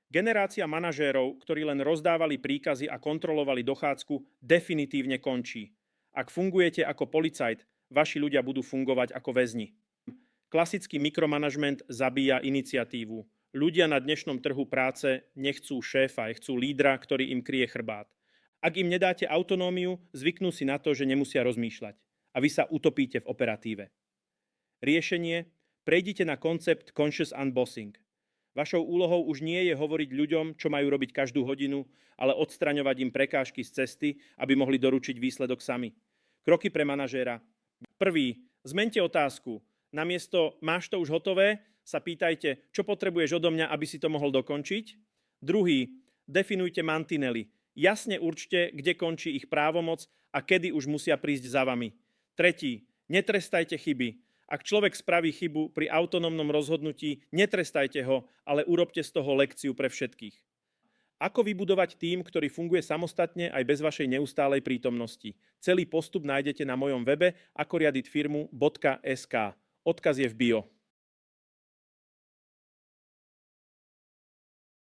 Generácia manažérov, ktorí len rozdávali príkazy a kontrolovali dochádzku, definitívne končí. Ak fungujete ako policajt, vaši ľudia budú fungovať ako väzni. Klasický mikromanažment zabíja iniciatívu. Ľudia na dnešnom trhu práce nechcú šéfa, chcú lídra, ktorý im kryje chrbát. Ak im nedáte autonómiu, zvyknú si na to, že nemusia rozmýšľať. A vy sa utopíte v operatíve. Riešenie: prejdite na koncept Conscious Unbossing. Vašou úlohou už nie je hovoriť ľuďom, čo majú robiť každú hodinu, ale odstraňovať im prekážky z cesty, aby mohli doručiť výsledok sami. Kroky pre manažéra. Prvý: zmente otázku. Namiesto máš to už hotové, sa pýtajte, čo potrebuješ odo mňa, aby si to mohol dokončiť. Druhý: definujte mantinely. Jasne určte, kde končí ich právomoc a kedy už musia prísť za vami. Tretí: netrestajte chyby. Ak človek spraví chybu pri autonómnom rozhodnutí, netrestajte ho, ale urobte z toho lekciu pre všetkých. Ako vybudovať tím, ktorý funguje samostatne aj bez vašej neustálej prítomnosti? Celý postup nájdete na mojom webe akoriaditfirmu.sk. Odkaz je v bio.